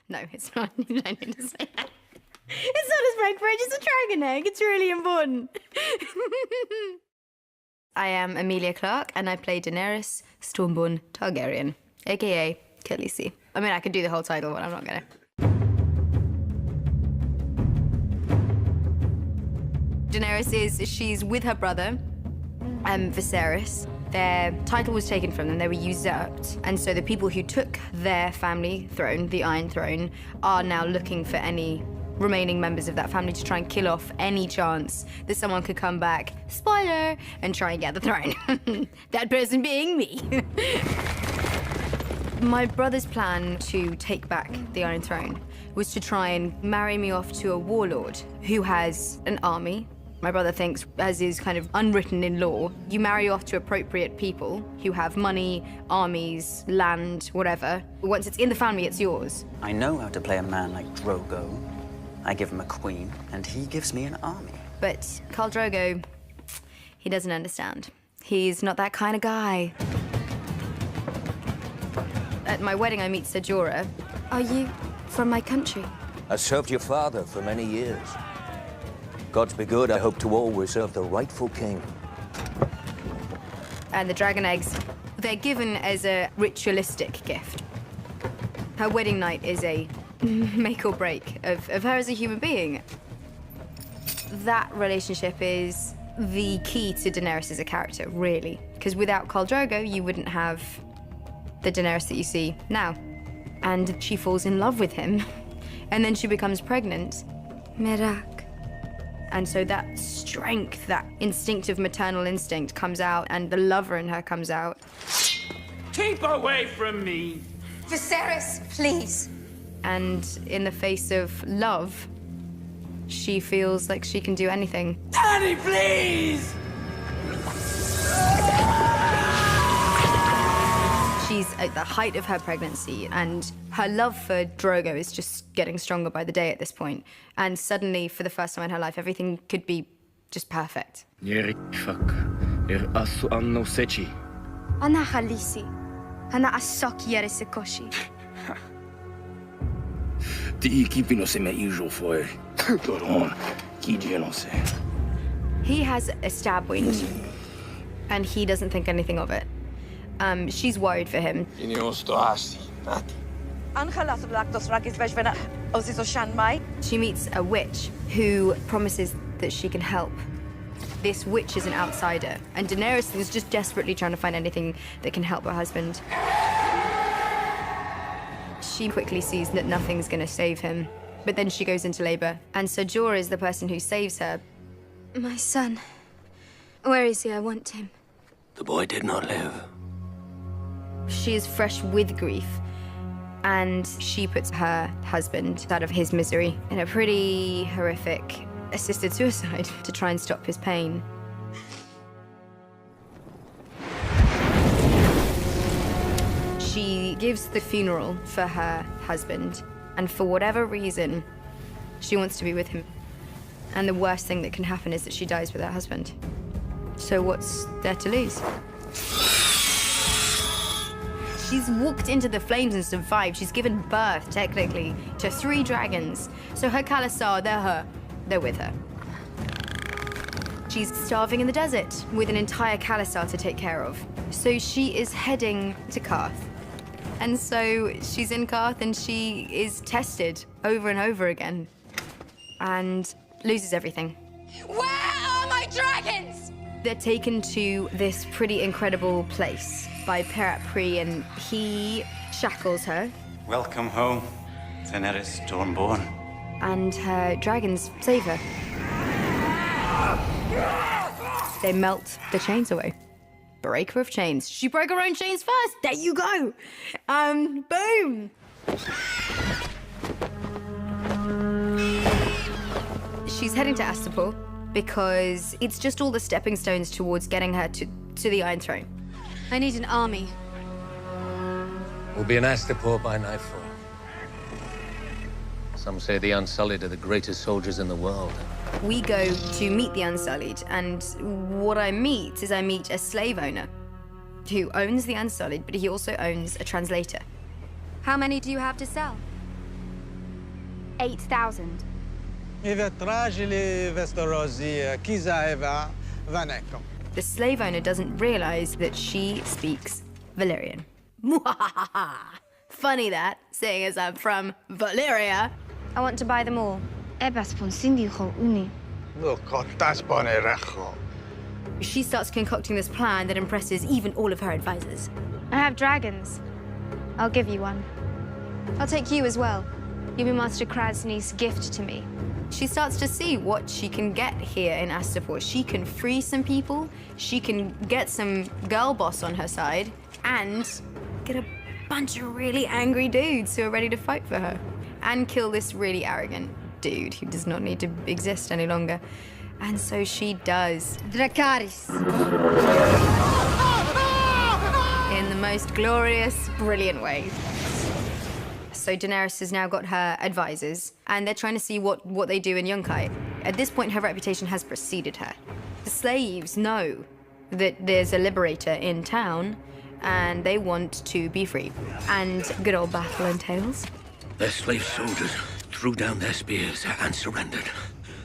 No, it's not. You don't need to say that. It's not a spank bridge, it's a dragon egg. It's really important. I am EMILIA Clarke, and I play Daenerys Stormborn Targaryen, a.k.a. Khaleesi. I mean, I could do the whole title, but I'm not gonna. Daenerys she's with her brother, Viserys. Their title was taken from them, they were usurped. And so the people who took their family throne, the Iron Throne, are now looking for any remaining members of that family to try and kill off any chance that someone could come back, spoiler, and try and get the throne. That person being me. My brother's plan to take back the Iron Throne was to try and marry me off to a warlord who has an army. My brother thinks, as is kind of unwritten in law, you marry off to appropriate people who have money, armies, land, whatever. Once it's in the family, it's yours. I know how to play a man like Drogo. I give him a queen, and he gives me an army. But Khal Drogo, he doesn't understand. He's not that kind of guy. At my wedding, I meet Ser Jorah. Are you from my country? I served your father for many years. Gods be good, I hope to always serve the rightful king. And the dragon eggs, they're given as a ritualistic gift. Her wedding night is a make or break of her as a human being. That relationship is the key to Daenerys as a character, really. Because without Khal Drogo, you wouldn't have the Daenerys that you see now. And she falls in love with him, and then she becomes pregnant. Merak. And so that strength, that instinctive maternal instinct comes out, and the lover in her comes out. Keep away from me! Viserys, please! And in the face of love, she feels like she can do anything. Daddy, please! She's at the height of her pregnancy, and her love for Drogo is just getting stronger by the day at this point. And suddenly, for the first time in her life, everything could be just perfect. Ana Khaleesi. Ana Asaki Yarisikoshi. He has a stab wound, and he doesn't think anything of it. She's worried for him. She meets a witch who promises that she can help. This witch is an outsider, and Daenerys is just desperately trying to find anything that can help her husband. She quickly sees that nothing's gonna save him, but then she goes into labor, and Ser Jorah is the person who saves her. My son. Where is he? I want him. The boy did not live. She is fresh with grief, and she puts her husband out of his misery in a pretty horrific assisted suicide to try and stop his pain. She gives the funeral for her husband, and for whatever reason, she wants to be with him. And the worst thing that can happen is that she dies with her husband. So what's there to lose? She's walked into the flames and survived. She's given birth, technically, to 3 dragons. So her Khalasar, they're with her. She's starving in the desert with an entire Khalasar to take care of. So she is heading to Qarth. And so she's in Qarth and she is tested over and over again and loses everything. Where are my dragons? They're taken to this pretty incredible place by Perat Pri, and he shackles her. Welcome home, Daenerys Stormborn. And her dragons save her. They melt the chains away. Breaker of chains. She broke her own chains first. There you go. Boom. She's heading to Astapor because it's just all the stepping stones towards getting her to the Iron Throne. I need an army. We'll be in Astapor by nightfall. Some say the Unsullied are the greatest soldiers in the world. We go to meet the Unsullied, and what I meet is I meet a slave owner who owns the Unsullied, but he also owns a translator. How many do you have to sell? 8,000. The slave owner doesn't realize that she speaks Valyrian. Funny that, seeing as I'm from Valyria. I want to buy them all. She starts concocting this plan that impresses even all of her advisors. I have dragons. I'll give you one. I'll take you as well. You'll be Master Krasny's gift to me. She starts to see what she can get here in Astapor. She can free some people, she can get some girl boss on her side, and get a bunch of really angry dudes who are ready to fight for her. And kill this really arrogant dude who does not need to exist any longer. And so she does. Dracarys. In the most glorious, brilliant way. So Daenerys has now got her advisors, and they're trying to see what they do in Yunkai. At this point, her reputation has preceded her. The slaves know that there's a liberator in town, and they want to be free. And good old battle entails. Their slave soldiers threw down their spears and surrendered.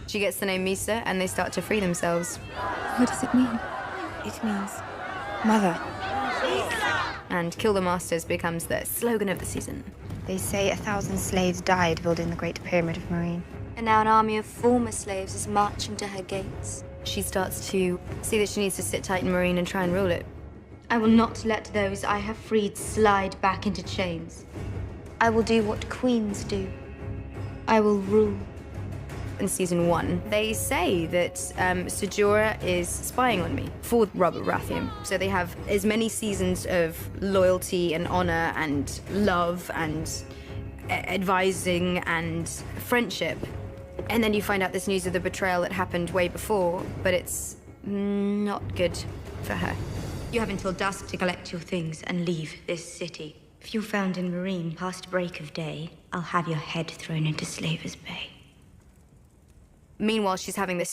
She gets the name Misa, and they start to free themselves. What does it mean? It means mother. And Kill the Masters becomes the slogan of the season. They say 1,000 slaves died building the Great Pyramid of Marine. And now an army of former slaves is marching to her gates. She starts to see that she needs to sit tight in Marine and try and rule it. I will not let those I have freed slide back into chains. I will do what queens do. I will rule. In season 1, they say that Sejora is spying on me for Robert Baratheon. So they have as many seasons of loyalty and honor and love and advising and friendship. And then you find out this news of the betrayal that happened way before, but it's not good for her. You have until dusk to collect your things and leave this city. If you're found in Marine past break of day, I'll have your head thrown into Slaver's Bay. Meanwhile, she's having this